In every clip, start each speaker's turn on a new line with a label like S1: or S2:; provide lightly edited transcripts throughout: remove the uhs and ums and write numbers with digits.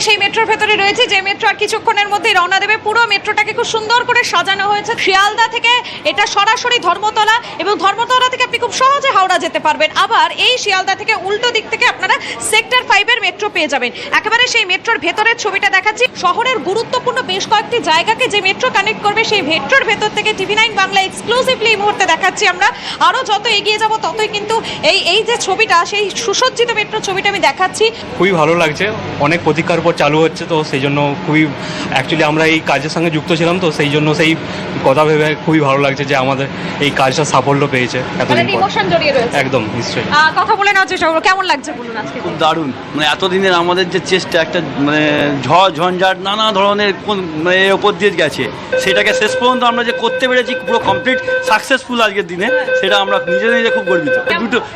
S1: সেই মেট্রোর ভেতরে রয়েছে, যে মেট্রো আর কিছুক্ষণের মধ্যেই রওনা দেবে। পুরো মেট্রোটাকে খুব সুন্দর করে সাজানো হয়েছে। শিয়ালদা থেকে এটা সরাসরি ধর্মতলা, এবং ধর্মতলা থেকে আপনি খুব সহজে হাওড়া যেতে পারবেন। আবার এই শিয়ালদা থেকে উল্টো দিক থেকে আপনারা সেক্টর 5 এর মেট্রো পেয়ে যাবেন। একেবারে সেই মেট্রোর ভেতরের ছবিটা দেখাচ্ছি। শহরের গুরুত্বপূর্ণ বেশ কয়েকটি জায়গাকে যে মেট্রো কানেক্ট করবে, সেই মেট্রোর ভেতর থেকে TV9 বাংলা এক্সক্লুসিভলি এই মুহূর্তে দেখাচ্ছি আমরা। আরো যত এগিয়ে যাব ততই কিন্তু এই যে ছবিটা, সেই সুসজ্জিত মেট্রো ছবিটা আমি দেখাচ্ছি।
S2: খুবই ভালো লাগছে, অনেক প্রতীক্ষার পর চালু হচ্ছে, তো সেই জন্য খুবই অ্যাকচুয়ালি আমরা এই কাজের সঙ্গে যুক্ত ছিলাম, তো সেই জন্য সেই কথা ভেবে খুবই ভালো লাগছে যে আমাদের এই কাজটা সাফল্য পেয়েছে এতদিন পর।
S1: ইমোশন জড়িয়ে রয়েছে
S2: একদম নিশ্চয়ই।
S1: কথা বলে নেওয়ার চেষ্টা করবো, কেমন লাগছে বলুন আজকে?
S3: খুব দারুণ, মানে এতদিনের আমাদের যে চেষ্টা, একটা মানে ঝঞ্ঝাট নানা ধরনের মানে এর ওপর দিয়ে গেছে, সেটাকে শেষ পর্যন্ত আমরা যে করতে পেরেছি পুরো কমপ্লিট সাকসেসফুল আজকের দিনে, সেটা আমরা নিজে নিজে খুব গর্বিত।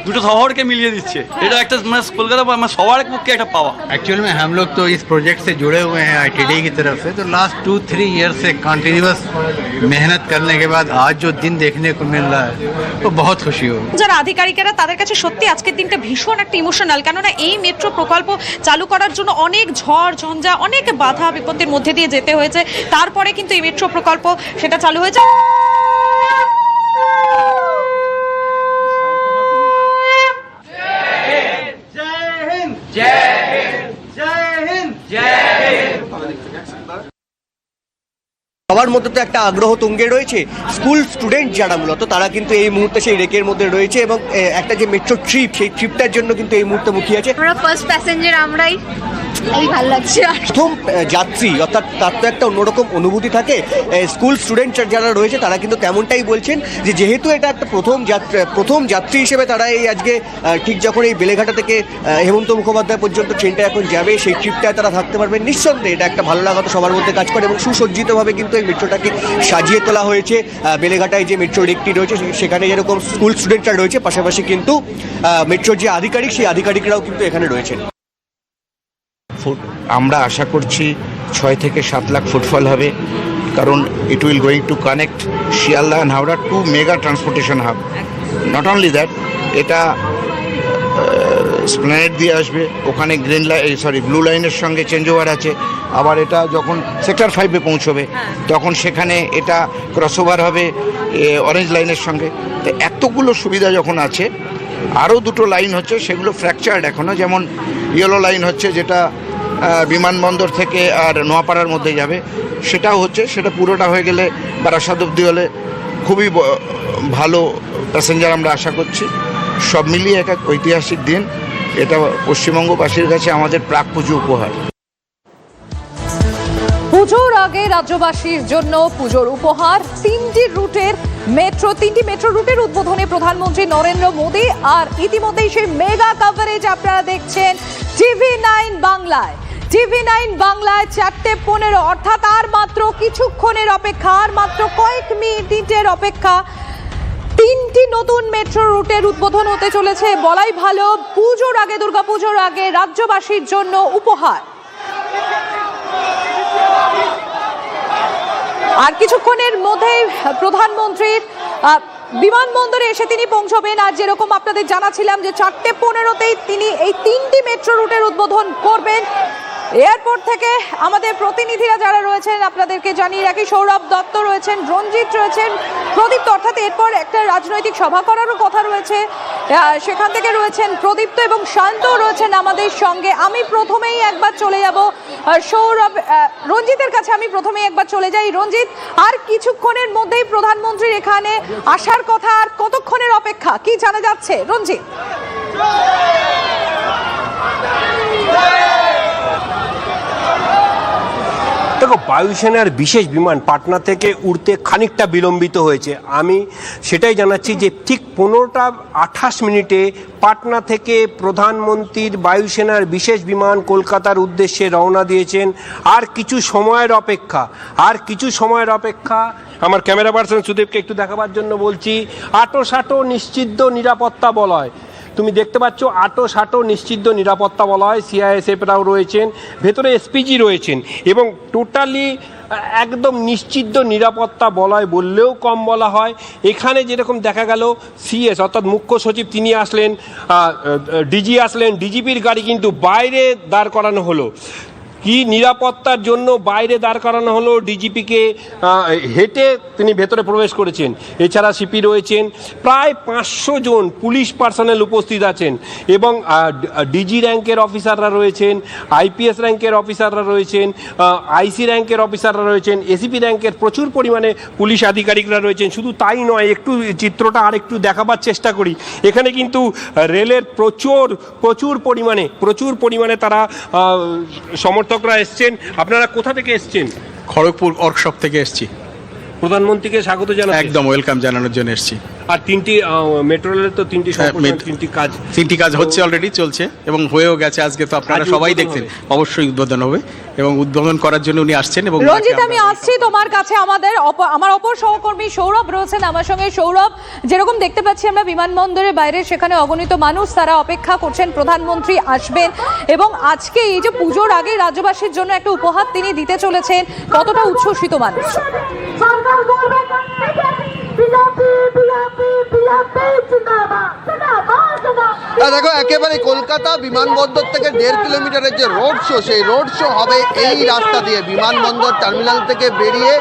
S3: দুটো শহরকে মিলিয়ে দিচ্ছে, এটা একটা মানে কলকাতা মানে সবার পক্ষে একটা পাওয়া।
S4: एक्चुअल में हम लोग तो इस प्रोजेक्ट से जुड़े हुए हैं ITD की तरफ से, तो लास्ट 2-3 ईयर से कंटिन्यूअस मेहनत करने के बाद आज जो दिन देखने को मिल रहा है तो बहुत खुशी हो।
S1: যারা আধিকারিকেরা, তাদের কাছে সত্যি আজকের দিনটা ভীষণ একটা ইমোশনাল, কেননা এই মেট্রো প্রকল্প চালু করার জন্য অনেক ঝড় ঝঞ্ঝা, অনেক বাধা বিপত্তির মধ্যে দিয়ে যেতে হয়েছে। তারপরে কিন্তু এই মেট্রো প্রকল্প সেটা চালু হয়েছে।
S5: সবার মধ্যে তো একটা আগ্রহ তুঙ্গে রয়েছে। স্কুল স্টুডেন্ট যারা মূলত, তারা কিন্তু এই মুহূর্তে সেই রেকের মধ্যে রয়েছে, এবং একটা যে মেট্রো ট্রিপ, সেই ট্রিপটার জন্য কিন্তু এই মুহূর্তে মুখিয়ে আছে।
S6: আমরা ফার্স্ট প্যাসেঞ্জার, আমরাই এই ভালো লাগছে।
S5: প্রথম যাত্রী, অর্থাৎ তার তো একটা অন্যরকম অনুভূতি থাকে। স্কুল স্টুডেন্ট যারা রয়েছে তারা কিন্তু তেমনটাই বলছেন, যে যেহেতু এটা একটা প্রথম যাত্রী হিসেবে তারা এই আজকে ঠিক যখন এই বেলেঘাটা থেকে হেমন্ত মুখোপাধ্যায় পর্যন্ত ট্রেনটা এখন যাবে, সেই ট্রিপটায় তারা থাকতে পারবেন। নিঃসন্দেহে এটা একটা ভালো লাগা তো সবার মধ্যে কাজ করে, এবং সুসজ্জিতভাবে কিন্তু এই মেট্রোটাকে সাজিয়ে তোলা হয়েছে। বেলেঘাটায় যে মেট্রো রেকটি রয়েছে, সেখানে যেরকম স্কুল স্টুডেন্টরা রয়েছে, পাশাপাশি কিন্তু মেট্রোর যে আধিকারিক, সেই আধিকারিকরাও কিন্তু এখানে রয়েছেন।
S7: আমরা আশা করছি 6 থেকে 7 লাখ ফুটফল হবে, কারণ it will going to connect Sealdah and Howrah to mega transportation hub. Not only that, এটা স্প্ল্যানেড দিয়ে আসবে, ওখানে ব্লু লাইনের সঙ্গে চেঞ্জ ওভার আছে। আবার এটা যখন সেক্টর 5-এ পৌঁছবে, তখন সেখানে এটা ক্রসওভার হবে অরেঞ্জ লাইনের সঙ্গে। তো এতগুলো সুবিধা যখন আছে, আরও দুটো লাইন হচ্ছে, সেগুলো ফ্র্যাকচার্ড এখনও, যেমন ইয়েলো লাইন হচ্ছে, যেটা বিমানবন্দর থেকে আর নোয়াপাড়ার মধ্যে যাবে, সেটাও হচ্ছে। সেটা পুরোটা হয়ে গেলে বারাসাত অবধি হলে খুবই ভালো প্যাসেঞ্জার আমরা আশা করছি। সব মিলিয়ে একটা ঐতিহাসিক দিন, এটা পশ্চিমবঙ্গবাসীর কাছে আমাদের প্রাক পুজো উপহার।
S8: পুজোর আগে রাজ্যবাসীর জন্য পুজোর উপহার, 3টি মেট্রো রুটের উদ্বোধনে প্রধানমন্ত্রী নরেন্দ্র মোদী। আর ইতিমধ্যেই সেই মেগা কভারেজ আপনারা দেখছেন TV9 বাংলায়। TV9 বাংলায় 4:15, অর্থাৎ আর মাত্র কিছুক্ষণের অপেক্ষা, আর মাত্র কয়েক মিনিটের অপেক্ষা। 3টি নতুন মেট্রো রুটের উদ্বোধন হতে চলেছে। বলাই ভালো, পুজোর আগে, দুর্গাপুজোর আগে রাজ্যবাসীর জন্য উপহার। আর কিছুক্ষণের মধ্যেই প্রধানমন্ত্রীর বিমানবন্দরে এসে তিনি পৌঁছবেন। আর যেরকম আপনাদের জানাছিলাম যে 4:15তেই তিনি এই 3টি মেট্রো রুটের উদ্বোধন করবেন। এয়ারপোর্ট থেকে আমাদের প্রতিনিধিরা যারা রয়েছেন আপনাদেরকে জানিয়ে রাখি, সৌরভ দত্ত রয়েছেন, রঞ্জিত রয়েছেন, প্রদীপ্ত, অর্থাৎ এরপর একটা রাজনৈতিক সভা করারও কথা রয়েছে, সেখান থেকে রয়েছেন প্রদীপ্ত এবং শান্ত রয়েছেন আমাদের সঙ্গে। আমি প্রথমেই একবার চলে যাব রঞ্জিতের কাছে, আমি প্রথমেই একবার চলে যাই। রঞ্জিত, আর কিছুক্ষণের মধ্যেই প্রধানমন্ত্রীর এখানে আসার কথা, আর কতক্ষণের অপেক্ষা, কি জানা যাচ্ছে রঞ্জিত?
S9: দেখো, বায়ুসেনার বিশেষ বিমান পাটনা থেকে উড়তে খানিকটা বিলম্বিত হয়েছে। আমি সেটাই জানাচ্ছি যে ঠিক 15টা 28 পাটনা থেকে প্রধানমন্ত্রীর বায়ুসেনার বিশেষ বিমান কলকাতার উদ্দেশ্যে রওনা দিয়েছেন। আর কিছু সময়ের অপেক্ষা। আমার ক্যামেরা পার্সন সুদীপকে একটু দেখাবার জন্য বলছি। আটো নিশ্চিত নিরাপত্তা বলয়, তুমি দেখতে পাচ্ছ, আটো নিশ্চিত নিরাপত্তা বলয়, CISFরাও রয়েছেন, ভেতরে SPG রয়েছেন, এবং টোটালি একদম নিশ্চিত নিরাপত্তা বলয় বললেও কম বলা হয়। এখানে যেরকম দেখা গেল CS অর্থাৎ মুখ্য সচিব তিনি আসলেন, DG আসলেন, DGPর গাড়ি কিন্তু বাইরে দাঁড় করানো হলো। কি নিরাপত্তার জন্য বাইরে দাঁড় করানো হলো ডিজিপিকে, হেঁটে তিনি ভেতরে প্রবেশ করেছেন। এছাড়া সিপি রয়েছেন, প্রায় 500 জন পুলিশ পার্সোনেল উপস্থিত আছেন এবং ডিজি র্যাঙ্কের অফিসাররা রয়েছেন, আইপিএস র্যাঙ্কের অফিসাররা রয়েছেন, আইসি র্যাঙ্কের অফিসাররা রয়েছেন, এসিপি র্যাঙ্কের প্রচুর পরিমাণে পুলিশ আধিকারিকরা রয়েছেন। শুধু তাই নয়, একটু চিত্রটা আর একটু দেখাবার চেষ্টা করি। এখানে কিন্তু রেলের প্রচুর পরিমাণে তারা সমর্থকরা এসছেন। আপনারা কোথা থেকে এসছেন?
S10: খড়গপুর ওয়ার্কশপ থেকে এসেছি।
S9: প্রধানমন্ত্রীকে স্বাগত জানাতে
S10: একদম ওয়েলকাম জানানোর জন্য এসেছি।
S9: আর তিনটি মেট্রো রেলের তো তিনটি কাজ
S10: হচ্ছে, অলরেডি চলছে এবং হয়েও গেছে। আজকে তো আপনারা সবাই দেখছেন, অবশ্যই উদ্বোধন হবে এবং উদ্বোধন করার জন্য উনি আসছেন। এবং
S8: রঞ্জিত, আমি আসছি তোমার কাছে। আমার অপর সহকর্মী সৌরভ রয়েছেন আমার সঙ্গে। সৌরভ, যেরকম দেখতে পাচ্ছি আমরা বিমানবন্দরের বাইরে, সেখানে অগণিত মানুষ তারা অপেক্ষা করছেন প্রধানমন্ত্রী আসবেন এবং আজকে এই যে পুজোর আগে রাজ্যবাসীর জন্য একটা উপহার তিনি দিতে চলেছেন, কতটা উচ্ছ্বসিত মানুষ?
S5: দেখো, একেবারে কলকাতা বিমানবন্দর থেকে 1.5 কিলোমিটারের যে রোড শো, সেই রোড শো হবে এই রাস্তা দিয়ে। বিমানবন্দর টার্মিনাল থেকে বেরিয়ে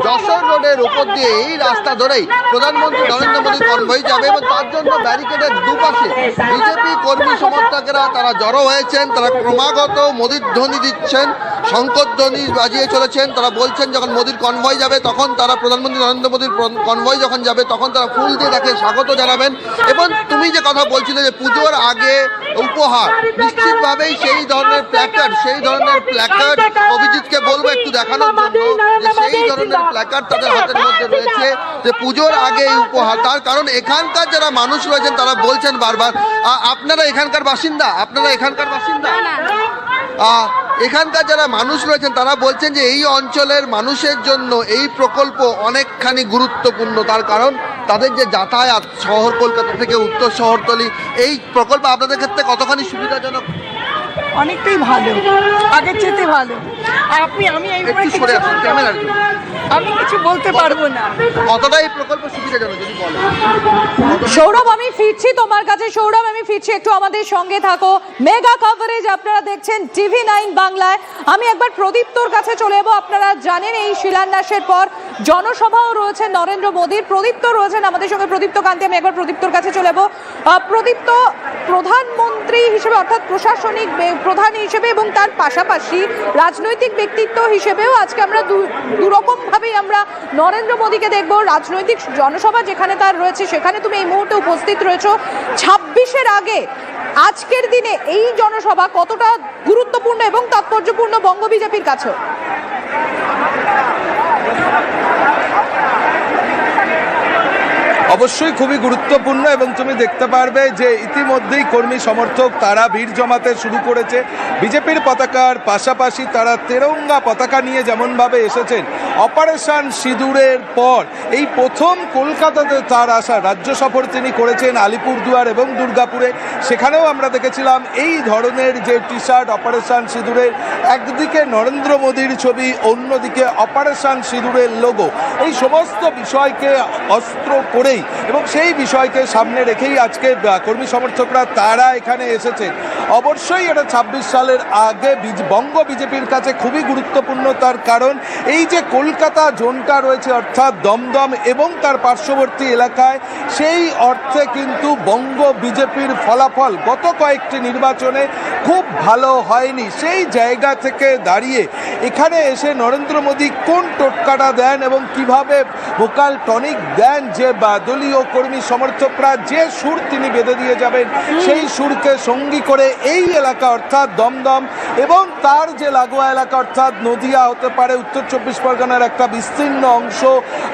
S5: যশোর রোডের উপর দিয়ে এই রাস্তা ধরেই প্রধানমন্ত্রী নরেন্দ্র মোদীর কনভয় যাবে এবং তার জন্য ব্যারিকেডের দুপাশে বিজেপি কর্মী সমর্থকেরা তারা জড়ো হয়েছেন। তারা ক্রমাগত মোদীর ধ্বনি দিচ্ছেন, শঙ্কর ধ্বনি বাজিয়ে চলেছেন। তারা বলছেন যখন মোদীর কনভয় যাবে তখন তারা, প্রধানমন্ত্রী নরেন্দ্র মোদীর কনভয় যখন যাবে তখন তারা ফুল দিয়ে তাকে স্বাগত জানাবেন। এবং তুমি যে কথা বলছিলে যে পুজোর আগে উপহার, নিশ্চিতভাবেই সেই ধরনের প্ল্যাকার্ড অভিজিৎকে বলবো একটু দেখানোর জন্য যে সেই ধরনের প্ল্যাকার্ড তাদের হাতের মধ্যে রয়েছে যে পুজোর আগে এই উপহার। তার কারণ এখানকার যারা মানুষ রয়েছেন তারা বলছেন বারবার, আপনারা এখানকার বাসিন্দা, এখানকার যারা মানুষ রয়েছেন তারা বলছেন যে এই অঞ্চলের মানুষের জন্য এই প্রকল্প অনেকখানি গুরুত্বপূর্ণ। তার কারণ তাদের যে যাতায়াত শহর কলকাতা থেকে উত্তর শহরতলি, এই প্রকল্প আপনাদের ক্ষেত্রে কতখানি সুবিধাজনক?
S11: অনেকটাই ভালো, আগের চেয়ে ভালো। আর আমি কিছু বলতে পারবো না।
S5: কতটা এই প্রকল্প সুবিধাজনক যদি বলেন?
S8: সৌরভ, আমি ফিরছি তোমার কাছে। সৌরভ, আমি ফিরছি, একটু আমাদের সঙ্গে থাকো। মেগা কভারেজ আপনারা দেখছেন TV9 বাংলায়। আমি একবার প্রদীপ্তর কাছে চলে যাবো। আপনারা জানেন এই শিলান্যাসের পর জনসভাও রয়েছে নরেন্দ্র মোদীর। প্রদীপ্ত রয়েছেন আমাদের সঙ্গে, প্রদীপ্ত কান্তি। আমি একবার প্রদীপ্তর কাছে চলে যাবো। প্রদীপ্ত, প্রধানমন্ত্রী হিসেবে অর্থাৎ প্রশাসনিক প্রধান হিসেবে এবং তার পাশাপাশি রাজনৈতিক ব্যক্তিত্ব হিসেবেও আজকে আমরা দুরকম ভাবেই আমরা নরেন্দ্র মোদীকে দেখবো। রাজনৈতিক জনসভা যেখানে তার রয়েছে সেখানে তুমি এই মুহূর্তে উপস্থিত রয়েছো। 26-এর আগে আজকের দিনে এই জনসভা কতটা গুরুত্বপূর্ণ এবং তাৎপর্যপূর্ণ বঙ্গ বিজেপির কাছে?
S12: অবশ্যই খুবই গুরুত্বপূর্ণ এবং তুমি দেখতে পারবে যে ইতিমধ্যেই কর্মী সমর্থক তারা ভিড় জমাতে শুরু করেছে। বিজেপির পতাকার পাশাপাশি তারা তেরঙ্গা পতাকা নিয়ে যেমনভাবে এসেছেন, অপারেশন সিঁদুরের পর এই প্রথম কলকাতাতে তার আসা। রাজ্য সফর তিনি করেছেন আলিপুরদুয়ার এবং দুর্গাপুরে, সেখানেও আমরা দেখেছিলাম এই ধরনের যে টি শার্ট অপারেশন সিঁদুরের, একদিকে নরেন্দ্র মোদীর ছবি, অন্যদিকে অপারেশন সিঁদুরের লোগো। এই সমস্ত বিষয়কে অস্ত্র করেই এবং সেই বিষয়কে সামনে রেখেই আজকে কর্মী সমর্থকরা তারা এখানে এসেছে। অবশ্যই এটা 26 সালের আগে বঙ্গ বিজেপির কাছে খুবই গুরুত্বপূর্ণ। তার কারণ এই যে কলকাতা জোনটা রয়েছে অর্থাৎ দমদম এবং তার পার্শ্ববর্তী এলাকায়, সেই অর্থে কিন্তু বঙ্গ বিজেপির ফলাফল গত কয়েকটি নির্বাচনে খুব ভালো হয়নি। সেই জায়গা থেকে দাঁড়িয়ে এখানে এসে নরেন্দ্র মোদী কোন টোটকাটা দেন এবং কিভাবে ভোকাল টনিক দেন যে দলীয় কর্মী সমর্থকরা যে সুর তিনি বেঁধে দিয়ে যাবেন, সেই সুরকে সঙ্গী করে এই এলাকা অর্থাৎ দমদম এবং তার যে লাগোয়া এলাকা অর্থাৎ নদিয়া হতে পারে, উত্তর 24 পরগনার একটা বিস্তীর্ণ অংশ,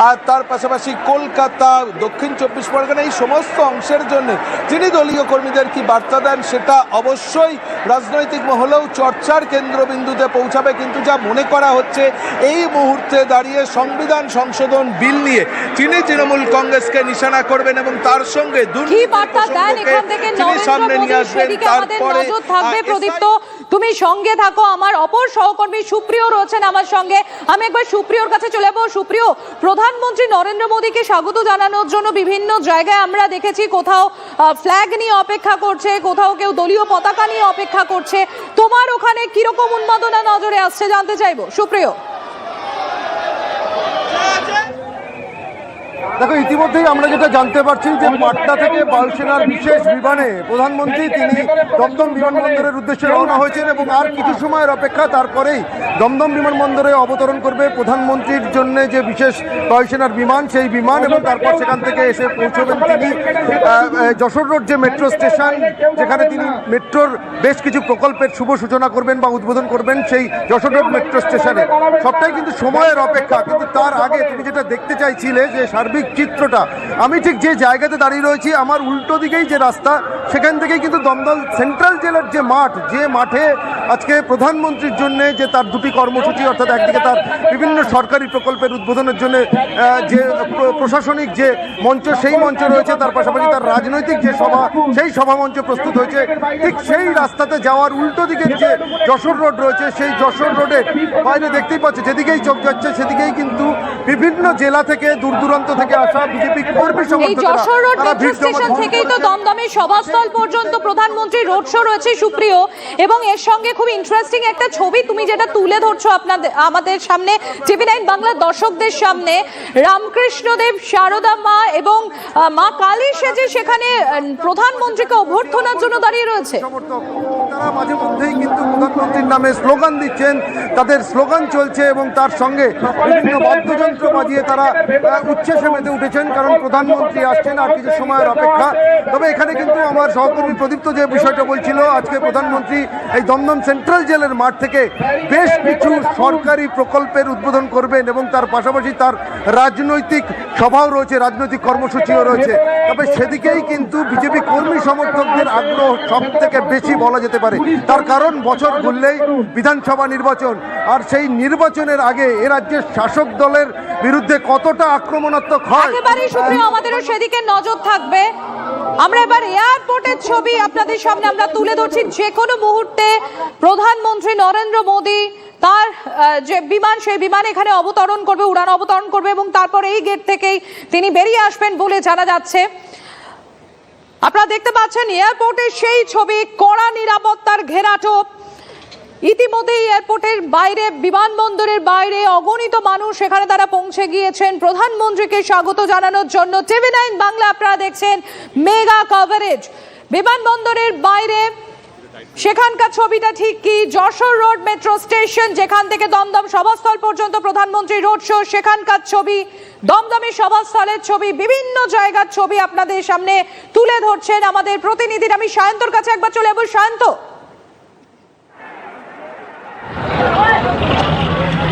S12: আর তার পাশাপাশি কলকাতা, দক্ষিণ 24 পরগনা, এই সমস্ত অংশের জন্য তিনি দলীয় কর্মীদের কি বার্তা দেন সেটা অবশ্যই রাজনৈতিক মহলেও চর্চার কেন্দ্রবিন্দুতে পৌঁছাবে। কিন্তু যা মনে করা হচ্ছে এই মুহূর্তে দাঁড়িয়ে সংবিধান সংশোধন বিল নিয়ে তিনি তৃণমূল কংগ্রেসকে নিশানা করবেন এবং তার সঙ্গে
S8: কি বার্তা দেন এখান থেকে নরেন্দ্র মোদী, সেদিকে আমাদের নজর থাকবে। প্রদীপ্ত, তুমি সঙ্গে থাকো, আমার অপর সহকর্মী সুপ্রিয় রয়েছেন আমার সঙ্গে। আমি একবার সুপ্রিয়র কাছে চলে যাবো। সুপ্রিয়, প্রধানমন্ত্রী নরেন্দ্র মোদীকে স্বাগত জানানোর জন্য বিভিন্ন জায়গায় আমরা দেখেছি, কোথাও ফ্ল্যাগ নিয়ে অপেক্ষা করছে, কোথাও কেউ দলীয় পতাকা নিয়ে অপেক্ষা করছে। তোমার ওখানে কিরকম উন্মাদনা নজরে আসছে জানতে চাইবো সুপ্রিয়।
S13: দেখো, ইতিমধ্যেই আমরা যেটা জানতে পারছি যে পাটনা থেকে বায়ুসেনার বিশেষ বিমানে প্রধানমন্ত্রী তিনি দমদম বিমানবন্দরের উদ্দেশ্যে রওনা হয়েছেন এবং আর কিছু সময়ের অপেক্ষা, তারপরেই দমদম বিমানবন্দরে অবতরণ করবে প্রধানমন্ত্রীর জন্য যে বিশেষ বায়ুসেনার বিমান, সেই বিমান, এবং তারপর সেখান থেকে এসে পৌঁছবেন তিনি যশোর রোড যে মেট্রো স্টেশন, যেখানে তিনি মেট্রোর বেশ কিছু প্রকল্পের শুভ সূচনা করবেন বা উদ্বোধন করবেন সেই যশোর রোড মেট্রো স্টেশনে। সবটাই কিন্তু সময়ের অপেক্ষা, কিন্তু তার আগে তুমি যেটা দেখতে চাইছিলে যে সার্বিক চিত্রটা, আমি ঠিক যে জায়গাতে দাঁড়িয়ে রয়েছি আমার উল্টো দিকেই যে রাস্তা, সেখান থেকেই কিন্তু দমদম সেন্ট্রাল জেলার যে মাঠ, যে মাঠে আজকে প্রধানমন্ত্রীর জন্য যে তার দুটি কর্মসূচি, অর্থাৎ একদিকে তার বিভিন্ন সরকারি প্রকল্পের উদ্বোধনের জন্য যে প্রশাসনিক যে মঞ্চ, সেই মঞ্চ রয়েছে, তার পাশাপাশি তার রাজনৈতিক যে সভা, সেই সভা মঞ্চ প্রস্তুত হয়েছে। ঠিক সেই রাস্তাতে যাওয়ার উল্টো দিকের যে যশোর রোড রয়েছে, সেই যশোর রোডের বাইরে দেখতেই পাচ্ছে, যেদিকেই চোখ যাচ্ছে সেদিকেই কিন্তু বিভিন্ন জেলা থেকে, দূর দূরান্ত থেকে আসা বিজেপি কর্মী
S8: এই যশোর রোড মেট্রো স্টেশন থেকেই তো দমদমের সভাস্থল পর্যন্ত প্রধানমন্ত্রী রোড শো রয়েছে সুপ্রিয়, এবং এর সঙ্গে খুব ইন্টারেস্টিং একটা ছবি তুমি যেটা তুলে ধরছো আপনাদের আমাদের সামনে, টিভি9 বাংলার দর্শকদের সামনে, রামকৃষ্ণদেব, শারদা মা এবং মা কালী সেজে সেখানে প্রধানমন্ত্রীকে অভ্যর্থনার জন্য দাঁড়িয়ে রয়েছে।
S13: তারা মাঝে মধ্যেই কিন্তু প্রধানমন্ত্রীর নামে স্লোগান দিচ্ছেন, তাদের স্লোগান চলছে এবং তার সঙ্গে বিভিন্ন বাদ্যযন্ত্র বাজিয়ে তারা উচ্ছ্বাসে মেতে উঠেছেন, কারণ প্রধানমন্ত্রী আসছেন, আর কিছু সময়ের অপেক্ষা। তবে এখানে কিন্তু আমার সহকর্মী প্রদীপ্ত যে বিষয়টা বলছিল, আজকে প্রধানমন্ত্রী এই দমদম সেন্ট্রাল জেলের মাঠ থেকে বেশ কিছু সরকারি প্রকল্পের উদ্বোধন করবেন এবং তার পাশাপাশি তার রাজনৈতিক সভাও রয়েছে, রাজনৈতিক কর্মসূচিও রয়েছে। তবে সেদিকেই কিন্তু বিজেপি কর্মী সমর্থকদের আগ্রহ সব থেকে বেশি বলা যেতে পারে। তার কারণ বছর ঘুরলেই বিধানসভা নির্বাচন, আর সেই নির্বাচনের আগে এ রাজ্যের শাসক দলের বিরুদ্ধে কতটা আক্রমণাত্মক হয়
S8: একেবারেই সুপ্রিয়, আমাদেরও সেদিকে নজর থাকবে। আমরা এবার এয়ারপোর্টের ছবি আপনাদের সামনে আমরা তুলে ধরছি। যে কোনো মুহূর্তে প্রধানমন্ত্রী নরেন্দ্র মোদী তার যে বিমান, সেই বিমান এখানে অবতরণ করবে, উড়ান অবতরণ করবে এবং তারপর এই গেট থেকেই তিনি বেরিয়ে আসবেন বলে জানা যাচ্ছে। আপনারা দেখতে পাচ্ছেন এয়ারপোর্টের সেই ছবি, কড়া নিরাপত্তার ঘেরাটোপ। ইতিমধ্যেই এয়ারপোর্টের বাইরে, বিমানবন্দরের বাইরে অগণিত মানুষ সেখানে তারা পৌঁছে গিয়েছেন প্রধানমন্ত্রীকে স্বাগত জানানোর জন্য। টিভি9 বাংলা আপনারা দেখছেন মেগা কভারেজ। বিমানবন্দরের বাইরে সেখানকার ছবিটা ঠিক কি, যশোর রোড মেট্রো স্টেশন, যেখান থেকে দমদম সভাস্থল পর্যন্ত প্রধানমন্ত্রী রোড শো, সেখানকার ছবি, দমদমের সভাস্থলের ছবি, বিভিন্ন জায়গার ছবি আপনাদের সামনে তুলে ধরছেন আমাদের প্রতিনিধির। আমি সায়ন্তর কাছে একবার চলে যাবো। সায়ন্ত,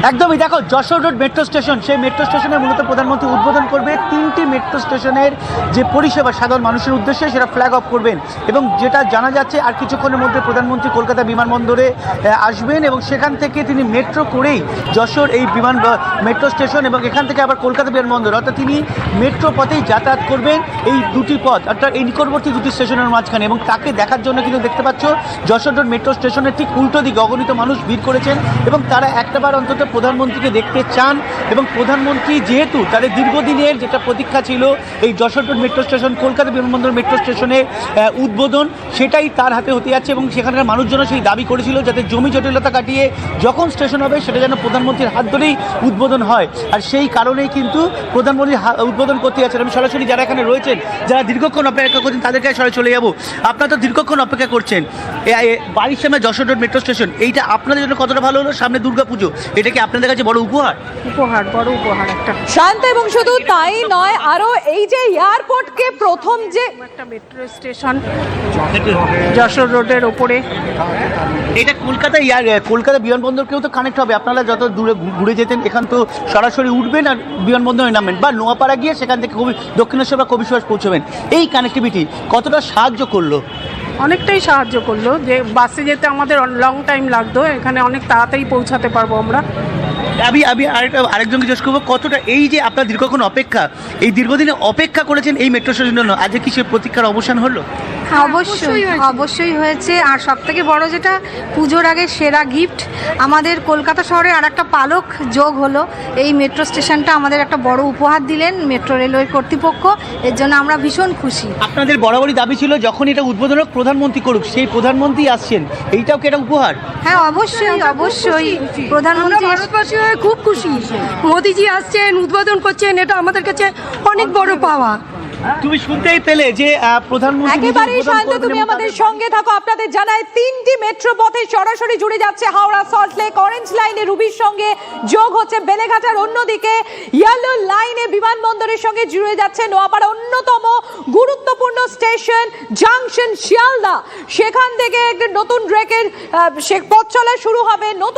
S5: একদমই, দেখো যশোর রোড মেট্রো স্টেশন, সেই মেট্রো স্টেশনে মূলত প্রধানমন্ত্রী উদ্বোধন করবে তিনটি মেট্রো স্টেশনের যে পরিষেবা সাধারণ মানুষের উদ্দেশ্যে, সেটা ফ্ল্যাগ অফ করবেন। এবং যেটা জানা যাচ্ছে আর কিছুক্ষণের মধ্যে প্রধানমন্ত্রী কলকাতা বিমানবন্দরে আসবেন এবং সেখান থেকে তিনি মেট্রো করেই যশোর এই মেট্রো স্টেশন এবং এখান থেকে আবার কলকাতা বিমানবন্দর, অর্থাৎ তিনি মেট্রো পথেই যাতায়াত করবেন এই দুটি পথ, অর্থাৎ এই নিকটবর্তী দুটি স্টেশনের মাঝখানে। এবং তাকে দেখার জন্য কিন্তু দেখতে পাচ্ছ যশোর রোড মেট্রো স্টেশনের ঠিক উল্টো দিকে অগণিত মানুষ ভিড় করেছেন এবং তারা একটাবার অন্তত প্রধানমন্ত্রীকে দেখতে চান। এবং প্রধানমন্ত্রী যেহেতু তাদের দীর্ঘদিনের যেটা প্রতীক্ষা ছিল এই Jessore road metro station, Kolkata বিমানবন্দর মেট্রো স্টেশনের উদ্বোধন, সেটাই তার হাতে হতে যাচ্ছে। এবং সেখানকার মানুষজন সেই দাবি করেছিল যাতে জমি জটিলতা কাটিয়ে যখন স্টেশন হবে সেটা যেন প্রধানমন্ত্রীর হাত ধরেই উদ্বোধন হয়, আর সেই কারণেই কিন্তু প্রধানমন্ত্রী উদ্বোধন করতে যাচ্ছেন। আমি সরাসরি যারা এখানে রয়েছেন, যারা দীর্ঘক্ষণ অপেক্ষা করছেন, তাদের কাছে সরাসরি চলে যাবো। আপনারা তো দীর্ঘক্ষণ অপেক্ষা করছেন, বাড়ির সামনে যশোর রোড মেট্রো স্টেশন, এইটা আপনাদের জন্য কতটা ভালো হলো? সামনে দুর্গাপুজো, এটা কি আপনাদের কাছে বড় উপহার?
S11: বড় উপহার একটা।
S8: শান্ত, এবং শুধু তাই নয়, আরো এই যে এয়ারপোর্টকে প্রথম যে
S11: একটা মেট্রো স্টেশন যশোর রোডের উপরে,
S5: এটা কলকাতা বিমানবন্দরকেও তো কানেক্ট হবে। আপনারা যত দূরে ঘুরে যেতেন, এখান তো সরাসরি উঠবেন আর বিমানবন্দরে নামবেন, বা নোয়াপাড়া গিয়ে সেখান থেকে দক্ষিণেশ্বর বা কবিরহাট পৌঁছবেন। এই কানেক্টিভিটি কতটা সাহায্য করলো?
S11: অনেকটাই সাহায্য করলো। যে বাসে যেতে আমাদের লং টাইম লাগতো, এখানে অনেক তাড়াতাড়ি পৌঁছাতে পারবো আমরা।
S5: আমি আরেকজনকে জিজ্ঞেস করবো, কতটা এই যে আপনার দীর্ঘক্ষণ অপেক্ষা, এই দীর্ঘদিনে অপেক্ষা করেছেন এই মেট্রো স্টেশনের জন্য, আজকে কি সে প্রতীক্ষার অবসান হলো?
S6: অবশ্যই হয়েছে। আর সব থেকে বড় যেটা, পুজোর আগে সেরা গিফট আমাদের কলকাতা শহরে আর একটা পালক যোগ হলো। এই মেট্রো স্টেশনটা আমাদের একটা বড় উপহার দিলেন মেট্রো রেলওয়ে কর্তৃপক্ষ, এর জন্য আমরা ভীষণ খুশি।
S5: আপনাদের বরাবরই দাবি ছিল যখন এটা উদ্বোধন হোক প্রধানমন্ত্রী করুক, সেই প্রধানমন্ত্রী আসছেন, এইটাও কি একটা উপহার?
S6: হ্যাঁ অবশ্যই প্রধানমন্ত্রী
S11: ভারতবাসী হয়ে খুব খুশি, মোদিজি আসছেন, উদ্বোধন করছেন, এটা আমাদের কাছে অনেক বড় পাওয়া।
S5: তুমি শুনতেই পেলে যে প্রধানমন্ত্রী
S8: একেবারেই শান্ত, তুমি আমাদের সঙ্গে থাকো। আপনাদের জানাই 3টি মেট্রো পথে সরাসরি জুড়ে যাচ্ছে হাওড়া সল্টলেক। অরেঞ্জ লাইনে রুবির সঙ্গে যোগ হচ্ছে বেলেঘাটার, অন্যদিকে ইয়েলো লাইনে বিমানবন্দরের সঙ্গে জুড়ে যাচ্ছে নোয়াপাড়া। অন্যতম গুরুত্বপূর্ণ স্টেশন জাংশন শিয়ালদা, সেখান থেকে একটি নতুন ট্রেকের পথ চলা শুরু হবে। নতুন